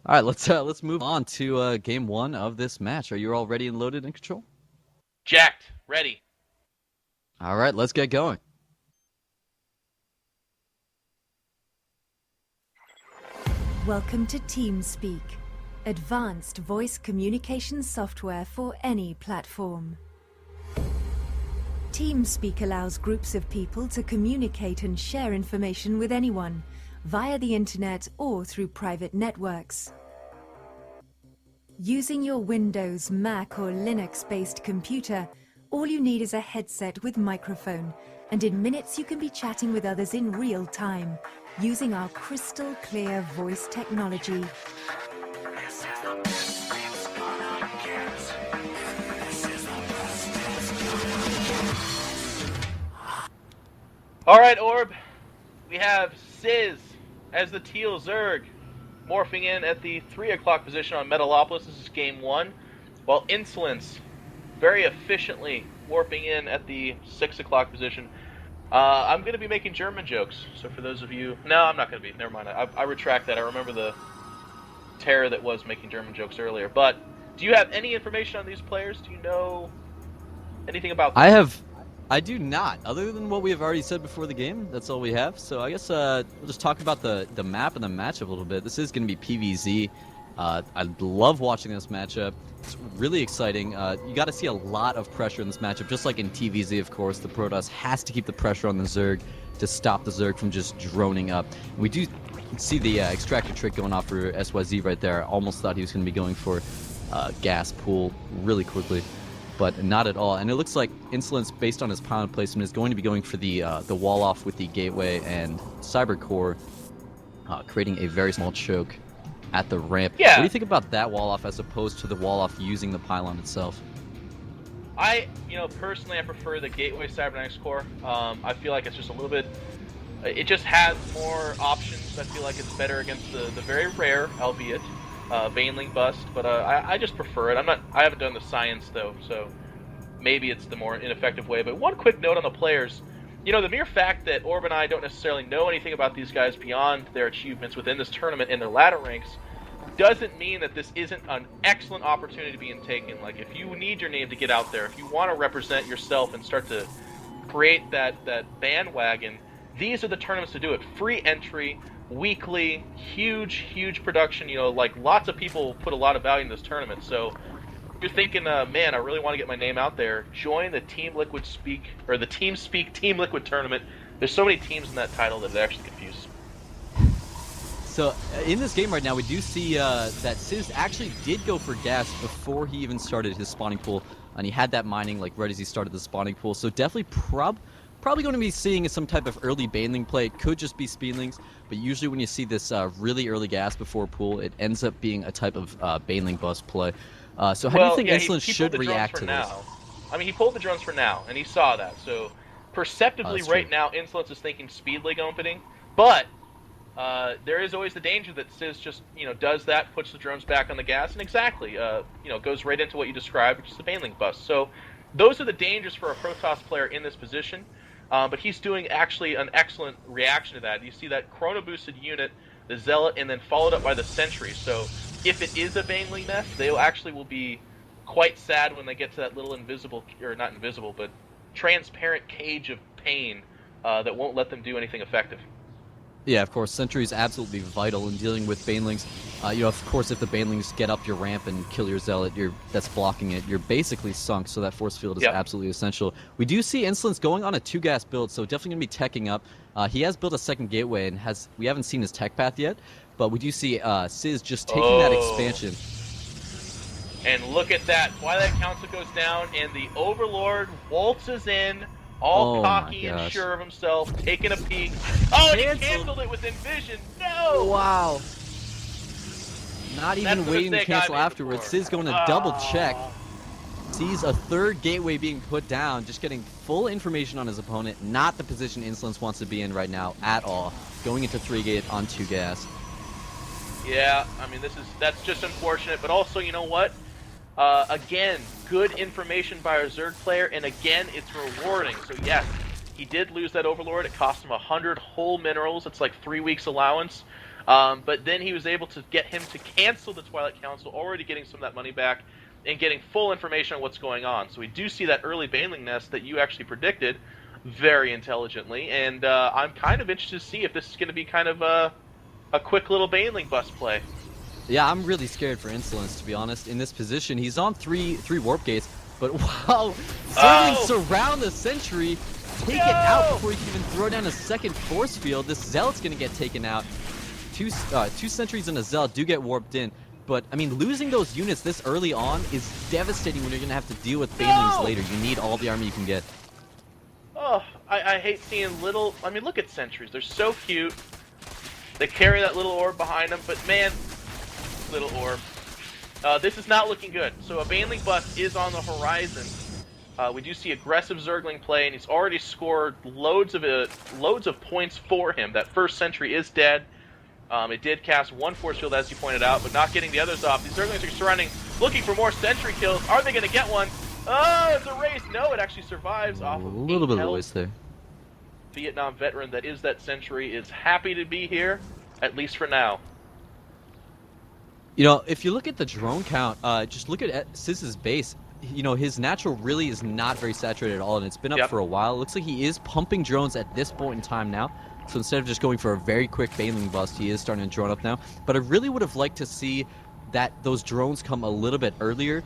All right, let's move on to game one of this match. Are you all ready and loaded in control? Jacked. Ready. All right, let's get going. Welcome to TeamSpeak, advanced voice communication software for any platform. TeamSpeak allows groups of people to communicate and share information with anyone, via the internet or through private networks. Using your Windows, Mac or Linux-based computer, all you need is a headset with microphone, and in minutes you can be chatting with others in real time, using our crystal clear voice technology. Alright, Orb. We have sYz as the Teal Zerg, morphing in at the 3 o'clock position on Metalopolis. This is game 1. While Insolence very efficiently warping in at the 6 o'clock position. I'm going to be making German jokes, so for those of you... No, I'm not going to be. Never mind. I retract that. I remember the terror that was making German jokes earlier. But do you have any information on these players? Do you know anything about them? I do not. Other than what we have already said before the game, that's all we have. So I guess we'll just talk about the map and the matchup a little bit. This is going to be PvZ. I love watching this matchup. It's really exciting. You got to see a lot of pressure in this matchup, just like in TvZ, of course. The Protoss has to keep the pressure on the Zerg to stop the Zerg from just droning up. And we do see the extractor trick going off for sYz right there. I almost thought he was going to be going for gas pool really quickly, but not at all. And it looks like Insolence, based on his pylon placement, is going to be going for the wall off with the gateway and cyber core, creating a very small choke at the ramp. Yeah. What do you think about that wall off as opposed to the wall off using the pylon itself? Personally, I prefer the Gateway Cybernetics Core. I feel like it's just a little bit... It just has more options. I feel like it's better against the very rare, albeit, baneling bust. But I just prefer it. I haven't done the science, though, so maybe it's the more ineffective way. But one quick note on the players. The mere fact that Orb and I don't necessarily know anything about these guys beyond their achievements within this tournament in their ladder ranks doesn't mean that this isn't an excellent opportunity being taken. Like, if you need your name to get out there, if you want to represent yourself and start to create that bandwagon, these are the tournaments to do it. Free entry, weekly, huge production. Lots of people put a lot of value in this tournament. So if you're thinking, man, I really want to get my name out there, join the TeamSpeak Team Liquid tournament. There's so many teams in that title that it actually confuses. So in this game right now, we do see that sYz actually did go for gas before he even started his spawning pool, and he had that mining like right as he started the spawning pool. So definitely probably going to be seeing some type of early baneling play. It could just be speedlings, but usually when you see this really early gas before pool, it ends up being a type of baneling bust play. So how do you think Insolence should react to this? I mean, he pulled the drones for now, and he saw that. So perceptibly right now, Insolence is thinking speed leg opening, but there is always the danger that sYz just, does that, puts the drones back on the gas, and exactly, goes right into what you described, which is the baneling bust. So those are the dangers for a Protoss player in this position, but he's doing actually an excellent reaction to that. You see that chrono-boosted unit, the Zealot, and then followed up by the Sentry. So if it is a baneling nest, they will be quite sad when they get to that little not invisible, but transparent cage of pain that won't let them do anything effective. Yeah, of course, Sentry is absolutely vital in dealing with banelings. Of course, if the banelings get up your ramp and kill your Zealot, that's blocking it, you're basically sunk, so that force field is absolutely essential. We do see Insolence going on a 2-gas build, so definitely going to be teching up. He has built a second gateway, and we haven't seen his tech path yet, but we do see sYz just taking that expansion. And look at that. Twilight Council goes down, and the Overlord waltzes in, all cocky and sure of himself, taking a peek. Oh, and he canceled it with Envision. No! Wow. Not even waiting to cancel afterwards. sYz going to double check. Sees a third gateway being put down, just getting full information on his opponent. Not the position Insolence wants to be in right now at all. Going into 3-gate on 2-gas. Yeah, I mean, that's just unfortunate, but also, you know what? Again, good information by our Zerg player, and again, it's rewarding. So yes, he did lose that Overlord. It cost him 100 whole minerals. It's like 3 weeks allowance. But then he was able to get him to cancel the Twilight Council, already getting some of that money back and getting full information on what's going on. So we do see that early baneling nest that you actually predicted very intelligently, and I'm kind of interested to see if this is going to be kind of a quick little baneling bust play. Yeah, I'm really scared for Insolence, to be honest. In this position, he's on three warp gates, but wow, Zerglings surround the sentry, take it out before he can even throw down a second force field. This Zealot's gonna get taken out. Two sentries and a Zealot do get warped in, but I mean, losing those units this early on is devastating when you're gonna have to deal with banelings later. You need all the army you can get. Oh, I hate seeing little. I mean, look at sentries. They're so cute. They carry that little orb behind them, but man, little orb. This is not looking good. So a baneling bust is on the horizon. We do see aggressive Zergling play, and he's already scored loads of points for him. That first sentry is dead. It did cast one force field, as you pointed out, but not getting the others off. These Zerglings are surrounding, looking for more sentry kills. Are they going to get one? Oh, it's a race. No, it actually survives off of a little bit of a waste there. Vietnam veteran that is that sentry is happy to be here, at least for now. You know, if you look at the drone count, just look at sYz's base. You know, his natural really is not very saturated at all, and it's been up for a while. It looks like he is pumping drones at this point in time now. So instead of just going for a very quick baneling bust, he is starting to drone up now. But I really would have liked to see that those drones come a little bit earlier,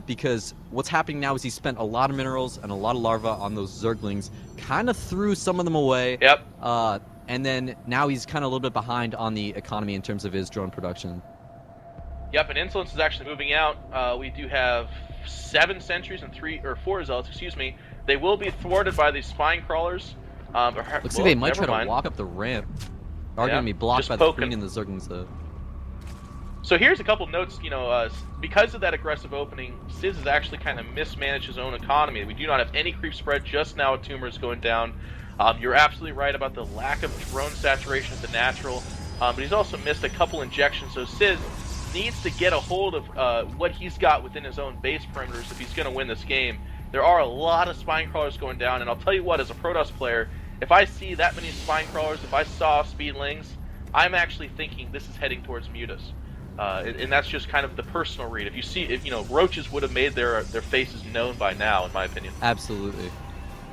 because what's happening now is he spent a lot of minerals and a lot of larvae on those Zerglings, kind of threw some of them away. And then now he's kind of a little bit behind on the economy in terms of his drone production. Yep, and Insolence is actually moving out. We do have 7 sentries and 4 zealots, excuse me. They will be thwarted by these spine crawlers. Looks like they might try to walk up the ramp. Are going to be blocked by the Queen and the Zerglings, though. So here's a couple notes. You know, because of that aggressive opening, sYz has actually kind of mismanaged his own economy. We do not have any creep spread just now. Tumors going down. You're absolutely right about the lack of drone saturation at the natural. But he's also missed a couple injections. So sYz needs to get a hold of what he's got within his own base perimeters if he's going to win this game. There are a lot of spine crawlers going down, and I'll tell you what, as a Protoss player, if I see that many spine crawlers, if I saw speedlings, I'm actually thinking this is heading towards Mutas. And that's just kind of the personal read. If you know, roaches would have made their faces known by now, in my opinion. Absolutely.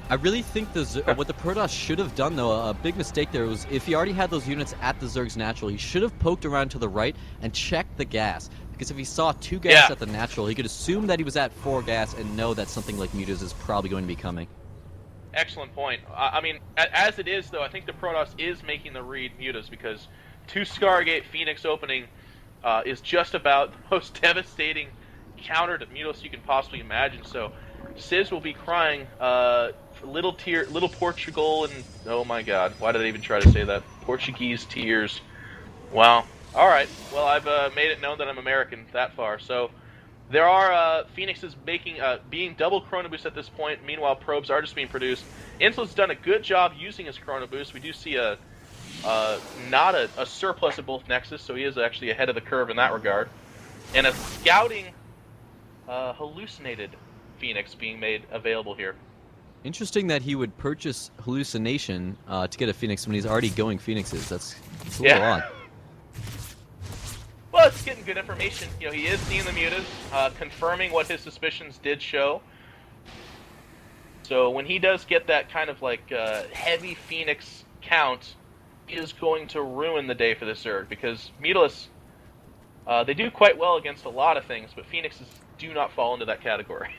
I really think what the Protoss should have done, though, a big mistake there was if he already had those units at the Zerg's natural, he should have poked around to the right and checked the gas. Because if he saw 2 gas at the natural, he could assume that he was at 4 gas and know that something like Mutas is probably going to be coming. Excellent point. I mean, as it is, though, I think the Protoss is making the read Mutas, because 2 Scargate Phoenix opening is just about the most devastating counter to Mutas you can possibly imagine. So sYz will be crying little Portugal, and oh my god, why did I even try to say that? Portuguese tears. Wow. All right. Well, I've made it known that I'm American that far. So there are Phoenixes being double Chrono Boost at this point. Meanwhile, probes are just being produced. Insolence has done a good job using his Chrono Boost. We do see not a surplus at both Nexus, so he is actually ahead of the curve in that regard. And a scouting hallucinated Phoenix being made available here. Interesting that he would purchase hallucination to get a Phoenix when he's already going Phoenixes. That's a little odd. Well, it's getting good information. You know, he is seeing the Mutas, confirming what his suspicions did show. So when he does get that kind of like heavy Phoenix count, is going to ruin the day for the Zerg, because Mutas, they do quite well against a lot of things, but Phoenixes do not fall into that category.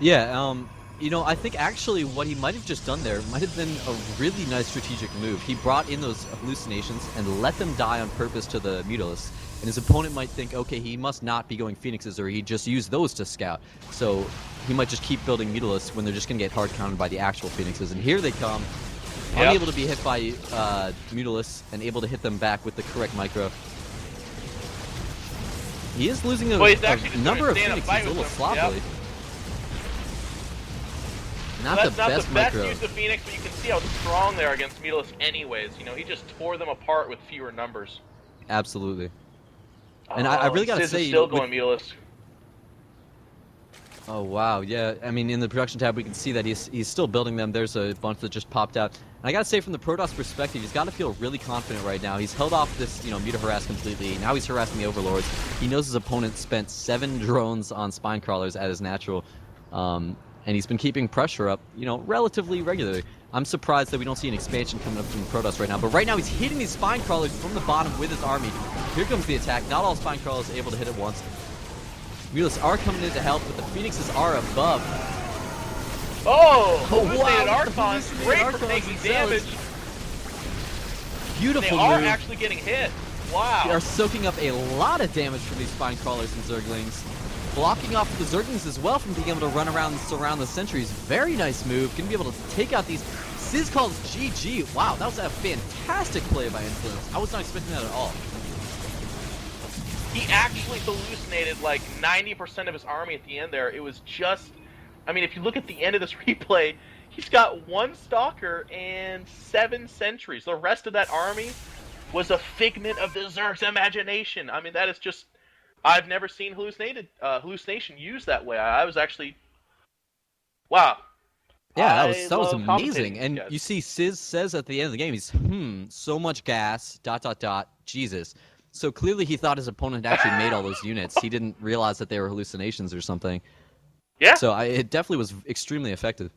Yeah, you know, I think actually what he might have just done there might have been a really nice strategic move. He brought in those hallucinations and let them die on purpose to the Mutalisks. And his opponent might think, okay, he must not be going Phoenixes, or he just used those to scout. So he might just keep building Mutalisks when they're just going to get hard counted by the actual Phoenixes. And here they come, unable to be hit by Mutalisks, and able to hit them back with the correct micro. He is losing a number of Phoenixes a little sloppily. Not the best micro. Use of Phoenix, but you can see how strong they are against Mutalisks anyways. You know, he just tore them apart with fewer numbers. Absolutely. And I really got to say, still going Mutalisks. Oh wow, yeah. I mean, in the production tab, we can see that he's still building them. There's a bunch that just popped out. And I gotta say, from the Protoss perspective, he's got to feel really confident right now. He's held off this, Muta harass completely. Now he's harassing the Overlords. He knows his opponent spent 7 drones on spine crawlers at his natural, and he's been keeping pressure up, relatively regularly. I'm surprised that we don't see an expansion coming up from Protoss right now. But right now, he's hitting these spine crawlers from the bottom with his army. Here comes the attack. Not all spine crawlers are able to hit at once. Mutas are coming in to help, but the Phoenixes are above. Oh! wow, Hallucinated Archons, great for taking damage. Beautiful They are move. actually getting hit. Wow. They are soaking up a lot of damage from these spine crawlers and Zerglings. Blocking off the Zerglings as well from being able to run around and surround the sentries. Very nice move. Going to be able to take out these. sYz calls GG. Wow, that was a fantastic play by Insolence. I was not expecting that at all. He actually hallucinated like 90% of his army at the end there. It was just, I mean, if you look at the end of this replay, he's got 1 Stalker and 7 sentries. The rest of that army was a figment of the Zerg's imagination. I mean, that is just, I've never seen hallucination used that way. I was actually, wow. Yeah, that was love amazing. commentating, And guys. you see sYz says at the end of the game, he's, so much gas, ... Jesus. So clearly he thought his opponent actually made all those units. He didn't realize that they were hallucinations or something. Yeah. So it definitely was extremely effective.